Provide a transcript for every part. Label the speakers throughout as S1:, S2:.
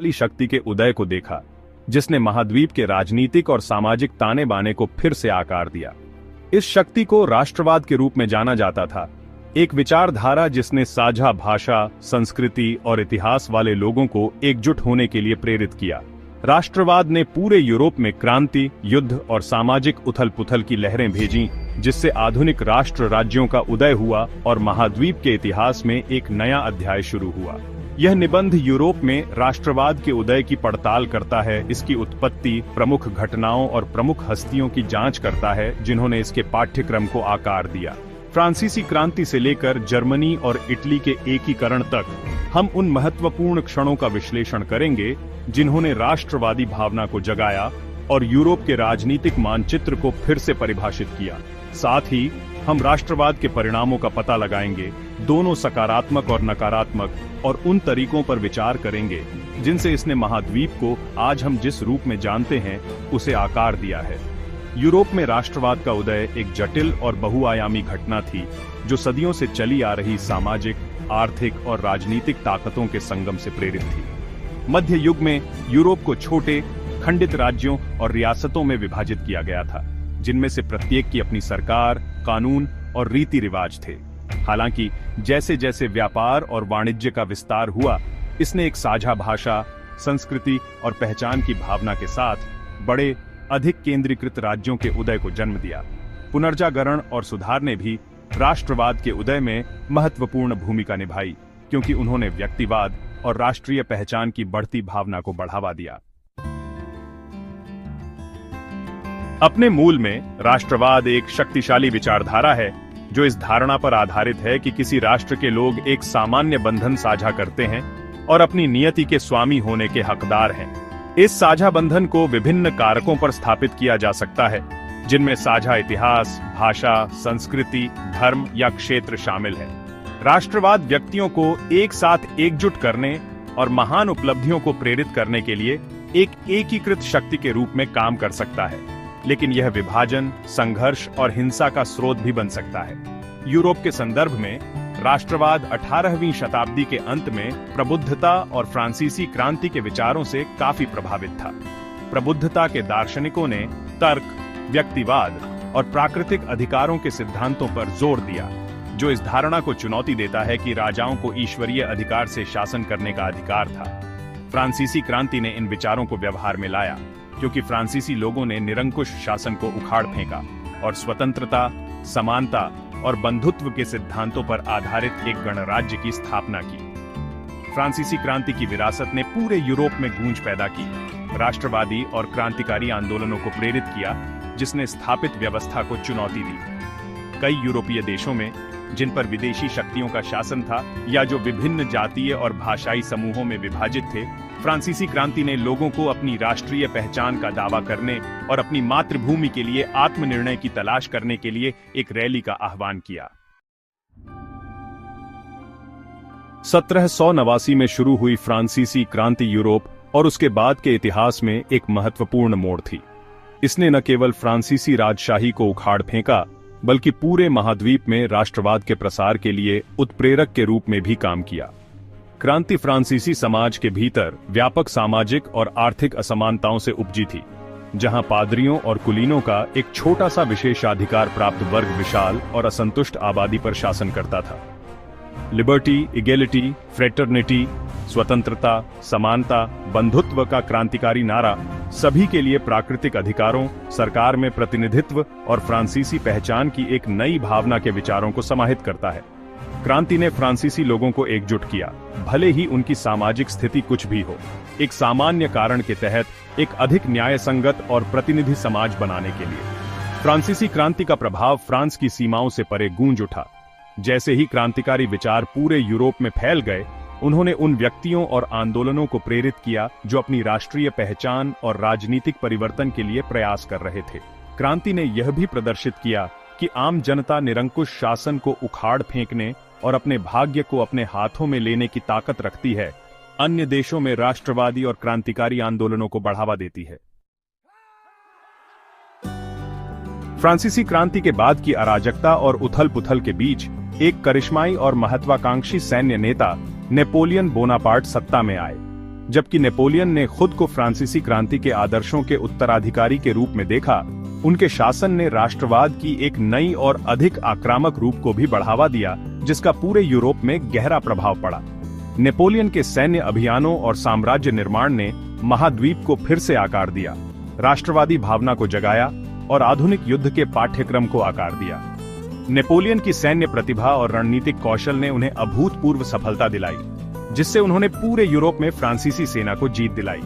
S1: वाली शक्ति के उदय को देखा, जिसने महाद्वीप के राजनीतिक और सामाजिक ताने बाने को फिर से आकार दिया। इस शक्ति को राष्ट्रवाद के रूप में जाना जाता था, एक विचारधारा जिसने साझा भाषा, संस्कृति और इतिहास वाले लोगों को एकजुट होने के लिए प्रेरित किया। राष्ट्रवाद ने पूरे यूरोप में क्रांति, युद्ध और सामाजिक उथल-पुथल की लहरें भेजीं, जिससे आधुनिक राष्ट्र राज्यों का उदय हुआ और महाद्वीप के इतिहास में एक नया अध्याय शुरू हुआ। यह निबंध यूरोप में राष्ट्रवाद के उदय की पड़ताल करता है, इसकी उत्पत्ति, प्रमुख घटनाओं और प्रमुख हस्तियों की जांच करता है जिन्होंने इसके पाठ्यक्रम को आकार दिया। फ्रांसीसी क्रांति से लेकर जर्मनी और इटली के एकीकरण तक हम उन महत्वपूर्ण क्षणों का विश्लेषण करेंगे जिन्होंने राष्ट्रवादी भावना को जगाया और यूरोप के राजनीतिक मानचित्र को फिर से परिभाषित किया। साथ ही हम राष्ट्रवाद के परिणामों का पता लगाएंगे, दोनों सकारात्मक और नकारात्मक, और उन तरीकों पर विचार करेंगे जिनसे इसने महाद्वीप को आज हम जिस रूप में जानते हैं उसे आकार दिया है। यूरोप में राष्ट्रवाद का उदय एक जटिल और बहुआयामी घटना थी जो सदियों से चली आ रही सामाजिक, आर्थिक और राजनीतिक ताकतों के संगम से प्रेरित थी। मध्य युग में यूरोप को छोटे, खंडित राज्यों और रियासतों में विभाजित किया गया था, जिनमें से प्रत्येक की अपनी सरकार, कानून और रीति रिवाज थे। हालांकि जैसे जैसे व्यापार और वाणिज्य का विस्तार हुआ, इसने एक साझा भाषा, संस्कृति और पहचान की भावना के साथ बड़े, अधिक केंद्रीकृत राज्यों के उदय को जन्म दिया। पुनर्जागरण और सुधार ने भी राष्ट्रवाद के उदय में महत्वपूर्ण भूमिका निभाई, क्योंकि उन्होंने व्यक्तिवाद और राष्ट्रीय पहचान की बढ़ती भावना को बढ़ावा दिया। अपने मूल में राष्ट्रवाद एक शक्तिशाली विचारधारा है जो इस धारणा पर आधारित है कि किसी राष्ट्र के लोग एक सामान्य बंधन साझा करते हैं और अपनी नियति के स्वामी होने के हकदार हैं। इस साझा बंधन को विभिन्न कारकों पर स्थापित किया जा सकता है, जिनमें साझा इतिहास, भाषा, संस्कृति, धर्म या क्षेत्र शामिल है। राष्ट्रवाद व्यक्तियों को एक साथ एकजुट करने और महान उपलब्धियों को प्रेरित करने के लिए एक एकीकृत शक्ति के रूप में काम कर सकता है, लेकिन यह विभाजन, संघर्ष और हिंसा का स्रोत भी बन सकता है। यूरोप के संदर्भ में राष्ट्रवाद 18वीं शताब्दी के अंत में प्रबुद्धता और फ्रांसीसी क्रांति के विचारों से काफी प्रभावित था। प्रबुद्धता के दार्शनिकों ने तर्क, व्यक्तिवाद और प्राकृतिक अधिकारों के सिद्धांतों पर जोर दिया, जो इस धारणा को चुनौती देता है कि राजाओं को ईश्वरीय अधिकार से शासन करने का अधिकार था। फ्रांसीसी क्रांति ने इन विचारों को व्यवहार में लाया, क्योंकि फ्रांसीसी लोगों ने निरंकुश शासन को उखाड़ फेंका और स्वतंत्रता, समानता और बंधुत्व के सिद्धांतों पर आधारित एक गणराज्य की स्थापना की। फ्रांसीसी क्रांति की विरासत ने पूरे यूरोप में गूंज पैदा की, राष्ट्रवादी और क्रांतिकारी आंदोलनों को प्रेरित किया, जिसने स्थापित व्यवस्था को चुनौती दी। कई यूरोपीय देशों में, जिन पर विदेशी शक्तियों का शासन था या जो विभिन्न जातीय और भाषाई समूहों में विभाजित थे, फ्रांसीसी क्रांति ने लोगों को अपनी राष्ट्रीय पहचान का दावा करने और अपनी मातृभूमि के लिए आत्मनिर्णय की तलाश करने के लिए एक रैली का आह्वान किया। 1789 में शुरू हुई फ्रांसीसी क्रांति यूरोप और उसके बाद के इतिहास में एक महत्वपूर्ण मोड़ थी। इसने न केवल फ्रांसीसी राजशाही को उखाड़ फेंका, बल्कि पूरे महाद्वीप में राष्ट्रवाद के प्रसार के लिए उत्प्रेरक के रूप में भी काम किया। क्रांति फ्रांसीसी समाज के भीतर व्यापक सामाजिक और आर्थिक असमानताओं से उपजी थी, जहां पादरियों और कुलीनों का एक छोटा सा विशेषाधिकार प्राप्त वर्ग विशाल और असंतुष्ट आबादी पर शासन करता था। लिबर्टी, इगेलिटी, फ्रेटर्निटी, स्वतंत्रता, समानता, बंधुत्व का क्रांतिकारी नारा सभी के लिए प्राकृतिक अधिकारों, सरकार में प्रतिनिधित्व और फ्रांसीसी पहचान की एक नई भावना के विचारों को समाहित करता है। क्रांति ने फ्रांसीसी लोगों को एकजुट किया, भले ही उनकी सामाजिक स्थिति कुछ भी हो, एक सामान्य कारण के तहत एक अधिक न्यायसंगत और प्रतिनिधि समाज बनाने के लिए। फ्रांसीसी क्रांति का प्रभाव फ्रांस की सीमाओं से परे गूंज उठा। जैसे ही क्रांतिकारी विचार पूरे यूरोप में फैल गए, उन्होंने उन व्यक्तियों और आंदोलनों को प्रेरित किया जो अपनी राष्ट्रीय पहचान और राजनीतिक परिवर्तन के लिए प्रयास कर रहे थे। क्रांति ने यह भी प्रदर्शित किया कि आम जनता निरंकुश शासन को उखाड़ फेंकने और अपने भाग्य को अपने हाथों में लेने की ताकत रखती है, अन्य देशों में राष्ट्रवादी और क्रांतिकारी आंदोलनों को बढ़ावा देती है। फ्रांसीसी क्रांति के बाद की अराजकता और उथल-पुथल के बीच एक करिश्माई और महत्वाकांक्षी सैन्य नेता नेपोलियन बोनापार्ट सत्ता में आए, जबकि नेपोलियन ने खुद को फ्रांसीसी क्रांति के आदर्शों के उत्तराधिकारी के रूप में देखा, उनके शासन ने राष्ट्रवाद की एक नई और अधिक आक्रामक रूप को भी बढ़ावा दिया, जिसका पूरे यूरोप में गहरा प्रभाव पड़ा। नेपोलियन के सैन्य अभियानों और साम्राज्य निर्माण ने महाद्वीप को फिर से आकार दिया, राष्ट्रवादी भावना को जगाया और आधुनिक युद्ध के पाठ्यक्रम को आकार दिया। नेपोलियन की सैन्य प्रतिभा और रणनीतिक कौशल ने उन्हें अभूतपूर्व सफलता दिलाई, जिससे उन्होंने पूरे यूरोप में फ्रांसीसी सेना को जीत दिलाई।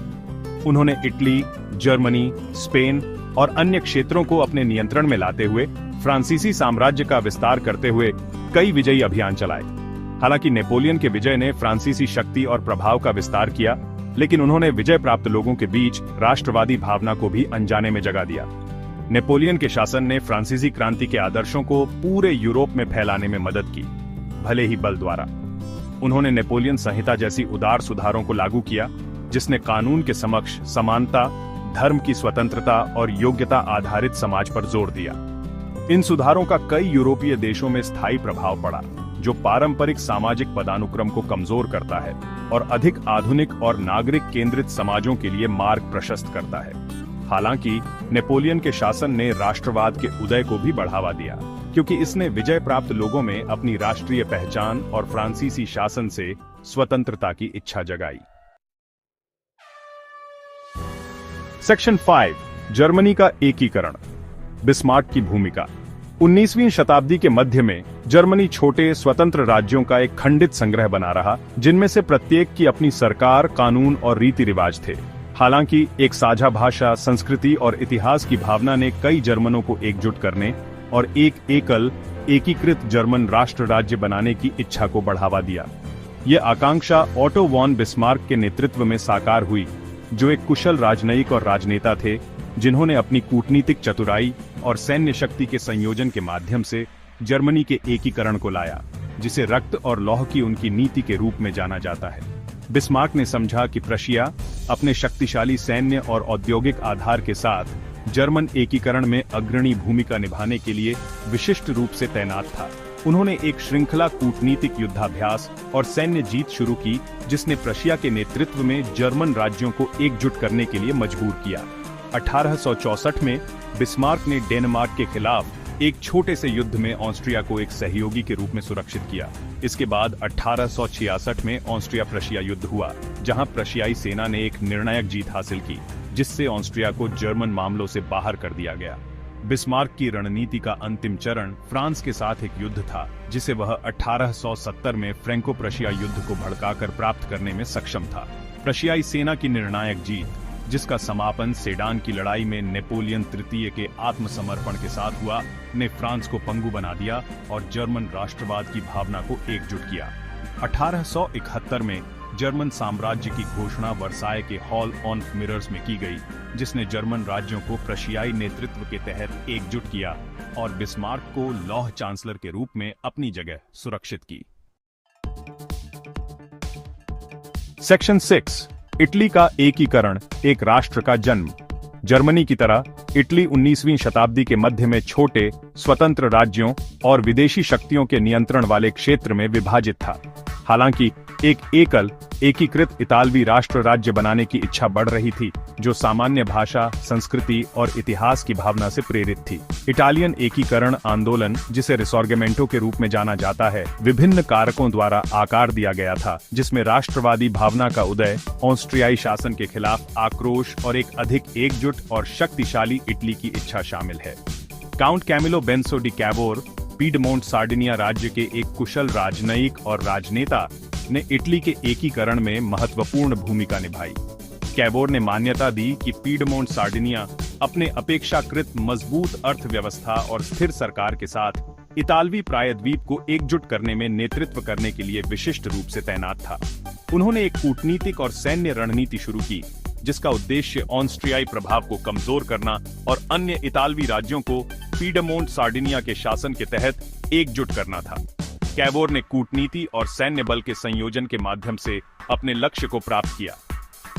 S1: उन्होंने इटली, जर्मनी, स्पेन और अन्य क्षेत्रों को अपने नियंत्रण में लाते हुए फ्रांसीसी साम्राज्य का विस्तार करते हुए कई विजयी अभियान चलाए। हालांकि नेपोलियन के विजय ने फ्रांसीसी शक्ति और प्रभाव का विस्तार किया, लेकिन उन्होंने विजय प्राप्त लोगों के बीच राष्ट्रवादी भावना को भी अनजाने में जगा दिया। नेपोलियन के शासन ने फ्रांसीसी क्रांति के आदर्शों को पूरे यूरोप में फैलाने में मदद की, भले ही बल द्वारा। उन्होंने नेपोलियन संहिता जैसी उदार सुधारों को लागू किया, जिसने कानून के समक्ष समानता, धर्म की स्वतंत्रता और योग्यता आधारित समाज पर जोर दिया। इन सुधारों का कई यूरोपीय देशों में स्थायी प्रभाव पड़ा, जो पारंपरिक सामाजिक पदानुक्रम को कमजोर करता है और अधिक आधुनिक और नागरिक केंद्रित समाजों के लिए मार्ग प्रशस्त करता है। हालांकि नेपोलियन के शासन ने राष्ट्रवाद के उदय को भी बढ़ावा दिया, क्योंकि इसने विजय प्राप्त लोगों में अपनी राष्ट्रीय पहचान और फ्रांसीसी शासन से स्वतंत्रता की इच्छा जगाई। सेक्शन 5, जर्मनी का एकीकरण, बिस्मार्क की भूमिका। 19वीं शताब्दी के मध्य में जर्मनी छोटे स्वतंत्र राज्यों का एक खंडित संग्रह बना रहा, जिनमें से प्रत्येक की अपनी सरकार, कानून और रीति रिवाज थे। हालांकि एक साझा भाषा, संस्कृति और इतिहास की भावना ने कई जर्मनों को एकजुट करने और एक एकल, एकीकृत जर्मन राष्ट्र राज्य बनाने की इच्छा को बढ़ावा दिया। यह आकांक्षा ओटो वॉन बिस्मार्क के नेतृत्व में साकार हुई, जो एक कुशल राजनयिक और राजनेता थे, जिन्होंने अपनी कूटनीतिक चतुराई और सैन्य शक्ति के संयोजन के माध्यम से जर्मनी के एकीकरण को लाया, जिसे रक्त और लौह की उनकी नीति के रूप में जाना जाता है। बिस्मार्क ने समझा कि प्रशिया अपने शक्तिशाली सैन्य और औद्योगिक आधार के साथ जर्मन एकीकरण में अग्रणी भूमिका निभाने के लिए विशिष्ट रूप से तैनात था। उन्होंने एक श्रृंखला कूटनीतिक युद्धाभ्यास और सैन्य जीत शुरू की, जिसने प्रशिया के नेतृत्व में जर्मन राज्यों को एकजुट करने के लिए मजबूर किया। 1864 में बिस्मार्क ने डेनमार्क के खिलाफ एक छोटे से युद्ध में ऑस्ट्रिया को एक सहयोगी के रूप में सुरक्षित किया। इसके बाद 1866 में ऑस्ट्रिया प्रशिया युद्ध हुआ, जहां प्रशियाई सेना ने एक निर्णायक जीत हासिल की, जिससे ऑस्ट्रिया को जर्मन मामलों से बाहर कर दिया गया। बिस्मार्क की रणनीति का अंतिम चरण फ्रांस के साथ एक युद्ध था, जिसे वह 1870 में फ्रैंको प्रशिया युद्ध को भड़काकर प्राप्त करने में सक्षम था। प्रशियाई सेना की निर्णायक जीत, जिसका समापन सेडान की लड़ाई में नेपोलियन तृतीय के आत्मसमर्पण के साथ हुआ, ने फ्रांस को पंगु बना दिया और जर्मन राष्ट्रवाद की भावना को एकजुट किया। 1871 में जर्मन साम्राज्य की घोषणा वर्साय के हॉल ऑन मिरर्स में की गई, जिसने जर्मन राज्यों को प्रशियाई नेतृत्व के तहत एकजुट किया और बिस्मार्क को लौह चांसलर के रूप में अपनी जगह सुरक्षित की। सेक्शन 6, इटली का एकीकरण, एक राष्ट्र का जन्म। जर्मनी की तरह इटली 19वीं शताब्दी के मध्य में छोटे स्वतंत्र राज्यों और विदेशी शक्तियों के नियंत्रण वाले क्षेत्र में विभाजित था। हालांकि एक एकल, एकीकृत इतालवी राष्ट्र राज्य बनाने की इच्छा बढ़ रही थी, जो सामान्य भाषा, संस्कृति और इतिहास की भावना से प्रेरित थी। इटालियन एकीकरण आंदोलन, जिसे रिसॉर्गमेंटो के रूप में जाना जाता है, विभिन्न कारकों द्वारा आकार दिया गया था, जिसमें राष्ट्रवादी भावना का उदय, ऑस्ट्रियाई शासन के खिलाफ आक्रोश और एक अधिक एकजुट और शक्तिशाली इटली की इच्छा शामिल है। Count Camillo Benso di Cavour, Piedmont Sardinia राज्य के एक कुशल राजनयिक और राजनेता, ने इटली के एकीकरण में महत्वपूर्ण भूमिका निभाई। कैवोर ने मान्यता दी कि पीडमोंट सार्डिनिया अपने अपेक्षाकृत मजबूत अर्थव्यवस्था और स्थिर सरकार के साथ इतालवी प्रायद्वीप को एकजुट करने में नेतृत्व करने के लिए विशिष्ट रूप से तैनात था। उन्होंने एक कूटनीतिक और सैन्य रणनीति शुरू की, जिसका उद्देश्य ऑस्ट्रियाई प्रभाव को कमजोर करना और अन्य इतालवी राज्यों को पीडमोंट सार्डिनिया के शासन के तहत एकजुट करना था। कैवोर ने कूटनीति और सैन्य बल के संयोजन के माध्यम से अपने लक्ष्य को प्राप्त किया।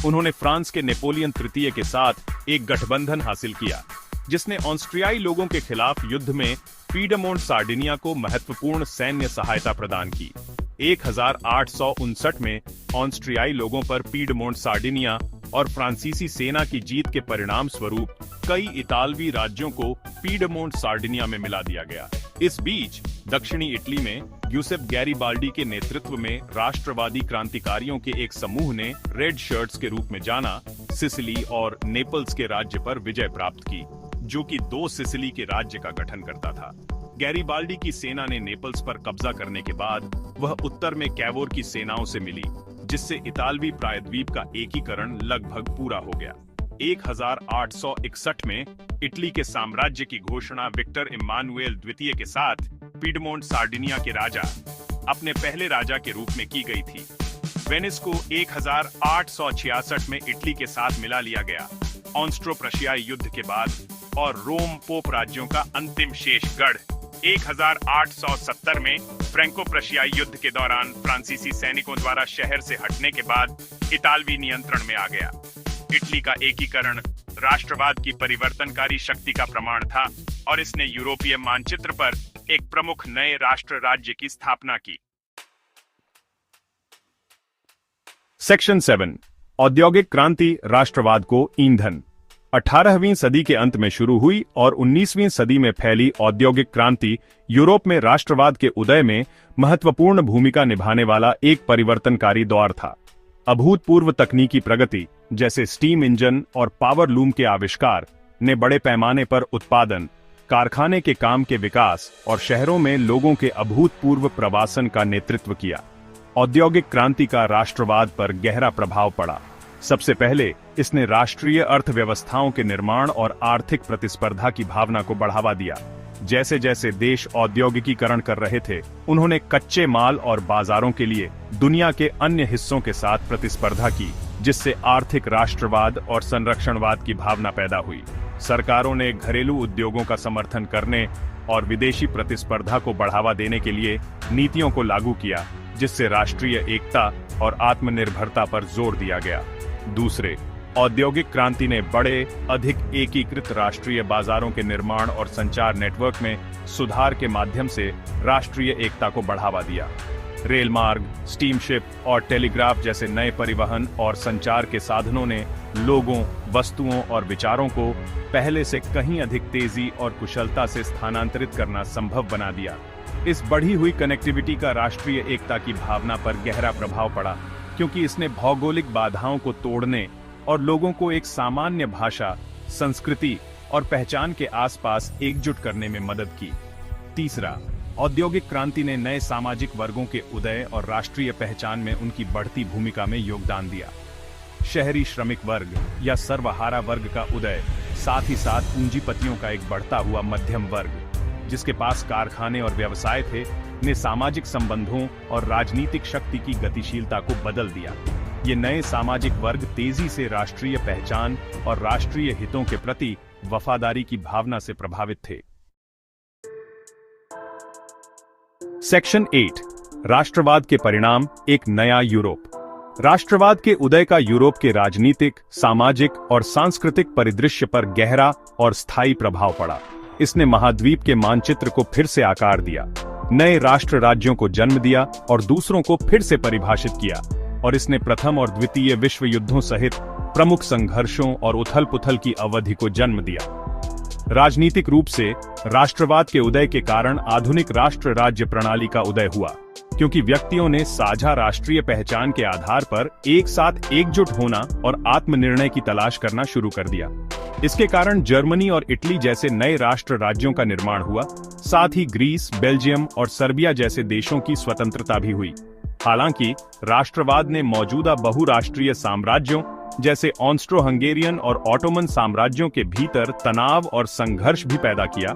S1: उन्होंने फ्रांस के नेपोलियन तृतीय के साथ एक गठबंधन हासिल किया, जिसने ऑस्ट्रियाई लोगों के खिलाफ युद्ध में पीडमोंट सार्डिनिया को महत्वपूर्ण सैन्य सहायता प्रदान की। 1859 में ऑस्ट्रियाई लोगों पर पीडमोंट सार्डिनिया और फ्रांसीसी सेना की जीत के परिणाम स्वरूप कई इतालवी राज्यों को पीडमोंट सार्डिनिया में मिला दिया गया। इस बीच दक्षिणी इटली में यूसेफ गैरिबाल्डी के नेतृत्व में राष्ट्रवादी क्रांतिकारियों के एक समूह ने रेड शर्ट्स के रूप में जाना सिसिली और नेपल्स के राज्य पर विजय प्राप्त की, जो कि 2 सिसिली के राज्य का गठन करता था। गैरिबाल्डी की सेना ने नेपल्स पर कब्जा करने के बाद वह उत्तर में कैवोर की सेनाओं से मिली, जिससे इतालवी प्रायद्वीप का एकीकरण लगभग पूरा हो गया। 1861 में इटली के साम्राज्य की घोषणा विक्टर इम्मानुएल द्वितीय के साथ पीडमोंट सार्डिनिया के राजा अपने पहले राजा के रूप में की गई थी। वेनिस को 1866 में इटली के साथ मिला लिया गया। ऑस्ट्रो प्रशियाई युद्ध के बाद और रोम पोप राज्यों का अंतिम शेष गढ़ 1870 में फ्रैंको प्रशियाई युद्ध के दौरान फ्रांसीसी सैनिकों द्वारा शहर से हटने के बाद इतालवी नियंत्रण में आ गया। इटली का एकीकरण राष्ट्रवाद की परिवर्तनकारी शक्ति का प्रमाण था और इसने यूरोपीय मानचित्र पर एक प्रमुख नए राष्ट्र राज्य की स्थापना की। सेक्शन 7 औद्योगिक क्रांति राष्ट्रवाद को ईंधन। 18वीं सदी के अंत में शुरू हुई और 19वीं सदी में फैली औद्योगिक क्रांति यूरोप में राष्ट्रवाद के उदय में महत्वपूर्ण भूमिका निभाने वाला एक परिवर्तनकारी दौर था। अभूतपूर्व तकनीकी प्रगति जैसे स्टीम इंजन और पावर लूम के आविष्कार ने बड़े पैमाने पर उत्पादन, कारखाने के काम के विकास और शहरों में लोगों के अभूतपूर्व प्रवासन का नेतृत्व किया। औद्योगिक क्रांति का राष्ट्रवाद पर गहरा प्रभाव पड़ा। सबसे पहले इसने राष्ट्रीय अर्थव्यवस्थाओं के निर्माण और आर्थिक प्रतिस्पर्धा की भावना को बढ़ावा दिया। जैसे जैसे देश औद्योगिकीकरण कर रहे थे, उन्होंने कच्चे माल और बाजारों के लिए दुनिया के अन्य हिस्सों के साथ प्रतिस्पर्धा की, जिससे आर्थिक राष्ट्रवाद और संरक्षणवाद की भावना पैदा हुई। सरकारों ने घरेलू उद्योगों का समर्थन करने और विदेशी प्रतिस्पर्धा को बढ़ावा देने के लिए नीतियों को लागू किया, जिससे राष्ट्रीय एकता और आत्मनिर्भरता पर जोर दिया गया। दूसरे, औद्योगिक क्रांति ने बड़े, अधिक एकीकृत राष्ट्रीय बाजारों के निर्माण और संचार नेटवर्क में सुधार के माध्यम से राष्ट्रीय एकता को बढ़ावा दिया। रेल मार्ग, स्टीमशिप और टेलीग्राफ जैसे नए परिवहन और संचार के साधनों ने लोगों, वस्तुओं और विचारों को पहले से कहीं अधिक तेजी और कुशलता से स्थानांतरित करना संभव बना दिया। इस बढ़ी हुई कनेक्टिविटी का राष्ट्रीय एकता की भावना पर गहरा प्रभाव पड़ा, क्योंकि इसने भौगोलिक बाधाओं को तोड़ने और लोगों को एक सामान्य भाषा, संस्कृति और पहचान के आसपास एकजुट करने में मदद की। तीसरा, औद्योगिक क्रांति ने नए सामाजिक वर्गों के उदय और राष्ट्रीय पहचान में उनकी बढ़ती भूमिका में योगदान दिया। शहरी श्रमिक वर्ग या सर्वहारा वर्ग का उदय, साथ ही साथ पूंजीपतियों का एक बढ़ता हुआ मध्यम वर्ग जिसके पास कारखाने और व्यवसाय थे, ने सामाजिक संबंधों और राजनीतिक शक्ति की गतिशीलता को बदल दिया। ये नए सामाजिक वर्ग तेजी से राष्ट्रीय पहचान और राष्ट्रीय हितों के प्रति वफादारी की भावना से प्रभावित थे। सेक्शन 8 राष्ट्रवाद के परिणाम, एक नया यूरोप। राष्ट्रवाद के उदय का यूरोप के राजनीतिक, सामाजिक और सांस्कृतिक परिदृश्य पर गहरा और स्थायी प्रभाव पड़ा। इसने महाद्वीप के मानचित्र को फिर से आकार दिया, नए राष्ट्र राज्यों को जन्म दिया और दूसरों को फिर से परिभाषित किया, और इसने प्रथम और द्वितीय विश्व युद्धों सहित प्रमुख संघर्षों और उथल-पुथल की अवधि को जन्म दिया। राजनीतिक रूप से राष्ट्रवाद के उदय के कारण आधुनिक राष्ट्र राज्य प्रणाली का उदय हुआ, क्योंकि व्यक्तियों ने साझा राष्ट्रीय पहचान के आधार पर एक साथ एकजुट होना और आत्मनिर्णय की तलाश करना शुरू कर दिया। इसके कारण जर्मनी और इटली जैसे नए राष्ट्र राज्यों का निर्माण हुआ, साथ ही ग्रीस, बेल्जियम और सर्बिया जैसे देशों की स्वतंत्रता भी हुई। हालांकि राष्ट्रवाद ने मौजूदा बहुराष्ट्रीय साम्राज्यों जैसे ऑस्ट्रो हंगेरियन और ऑटोमन साम्राज्यों के भीतर तनाव और संघर्ष भी पैदा किया,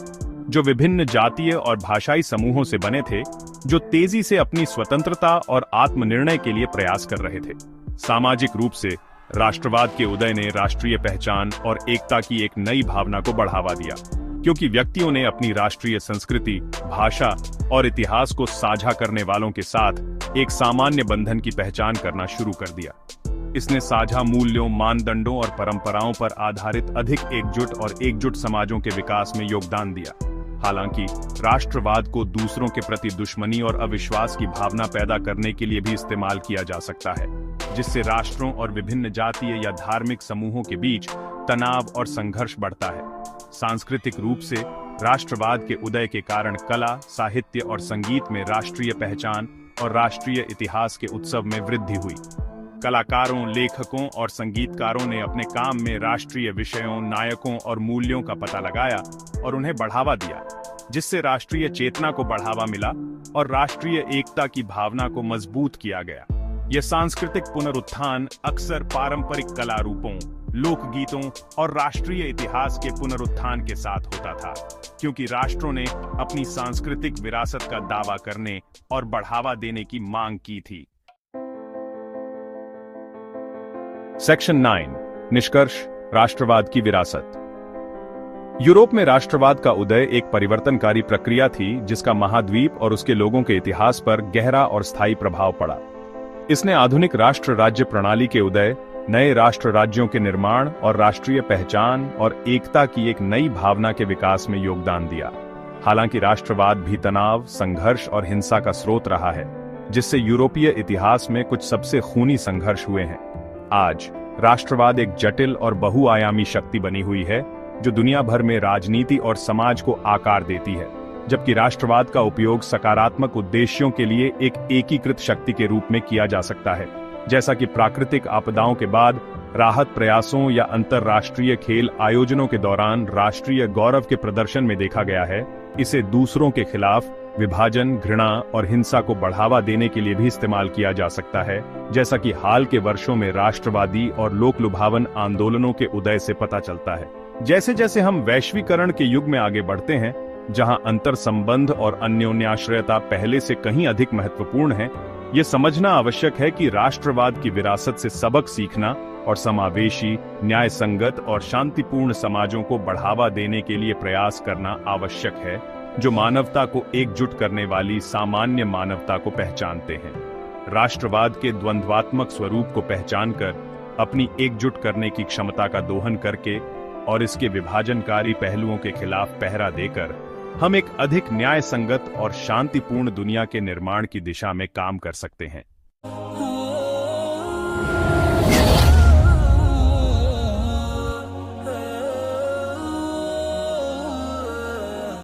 S1: जो विभिन्न जातीय और भाषाई समूहों से बने थे, जो तेजी से अपनी स्वतंत्रता और आत्मनिर्णय के लिए प्रयास कर रहे थे। सामाजिक रूप से राष्ट्रवाद के उदय ने राष्ट्रीय पहचान और एकता की एक नई भावना को बढ़ावा दिया, क्योंकि व्यक्तियों ने अपनी राष्ट्रीय संस्कृति, भाषा और इतिहास को साझा करने वालों के साथ एक सामान्य बंधन की पहचान करना शुरू कर दिया। इसने साझा मूल्यों, मानदंडों और परंपराओं पर आधारित अधिक एकजुट और एकजुट समाजों के विकास में योगदान दिया। हालांकि राष्ट्रवाद को दूसरों के प्रति दुश्मनी और अविश्वास की भावना पैदा करने के लिए भी इस्तेमाल किया जा सकता है, जिससे राष्ट्रों और विभिन्न जातीय या धार्मिक समूहों के बीच तनाव और संघर्ष बढ़ता है। सांस्कृतिक रूप से राष्ट्रवाद के उदय के कारण कला, साहित्य और संगीत में राष्ट्रीय पहचान और राष्ट्रीय इतिहास के उत्सव में वृद्धि हुई। कलाकारों, लेखकों और संगीतकारों ने अपने काम में राष्ट्रीय विषयों, नायकों और मूल्यों का पता लगाया और उन्हें बढ़ावा दिया, जिससे राष्ट्रीय चेतना को बढ़ावा मिला और राष्ट्रीय एकता की भावना को मजबूत किया गया। यह सांस्कृतिक पुनरुत्थान अक्सर पारंपरिक कला रूपों, लोकगीतों और राष्ट्रीय इतिहास के पुनरुत्थान के साथ होता था, क्योंकि राष्ट्रों ने अपनी सांस्कृतिक विरासत का दावा करने और बढ़ावा देने की मांग की थी। सेक्शन 9 निष्कर्ष, राष्ट्रवाद की विरासत। यूरोप में राष्ट्रवाद का उदय एक परिवर्तनकारी प्रक्रिया थी जिसका महाद्वीप और उसके लोगों के इतिहास पर गहरा और स्थायी प्रभाव पड़ा। इसने आधुनिक राष्ट्र राज्य प्रणाली के उदय, नए राष्ट्र राज्यों के निर्माण और राष्ट्रीय पहचान और एकता की एक नई भावना के विकास में योगदान दिया। हालांकि राष्ट्रवाद भी तनाव, संघर्ष और हिंसा का स्रोत रहा है, जिससे यूरोपीय इतिहास में कुछ सबसे खूनी संघर्ष हुए हैं। आज राष्ट्रवाद एक जटिल और बहुआयामी शक्ति बनी हुई है जो दुनिया भर में राजनीति और समाज को आकार देती है, जबकि राष्ट्रवाद का उपयोग सकारात्मक उद्देश्यों के लिए एक एकीकृत शक्ति के रूप में किया जा सकता है, जैसा कि प्राकृतिक आपदाओं के बाद राहत प्रयासों या अंतर्राष्ट्रीय खेल आयोजनों के दौरान राष्ट्रीय गौरव के प्रदर्शन में देखा गया है। इसे दूसरों के खिलाफ विभाजन, घृणा और हिंसा को बढ़ावा देने के लिए भी इस्तेमाल किया जा सकता है, जैसा कि हाल के वर्षों में राष्ट्रवादी और लोकलुभावन आंदोलनों के उदय से पता चलता है। जैसे जैसे हम वैश्वीकरण के युग में आगे बढ़ते हैं, जहां अंतर संबंध और अन्योन्याश्रयता पहले से कहीं अधिक महत्वपूर्ण है, ये समझना आवश्यक है कि राष्ट्रवाद की विरासत से सबक सीखना और समावेशी, न्याय संगत और शांतिपूर्ण समाजों को बढ़ावा देने के लिए प्रयास करना आवश्यक है, जो मानवता को एकजुट करने वाली सामान्य मानवता को पहचानते हैं। राष्ट्रवाद के द्वंद्वात्मक स्वरूप को पहचानकर अपनी एकजुट करने की क्षमता का दोहन करके और इसके विभाजनकारी पहलुओं के खिलाफ पहरा देकर हम एक अधिक न्याय संगत और शांतिपूर्ण दुनिया के निर्माण की दिशा में काम कर सकते हैं।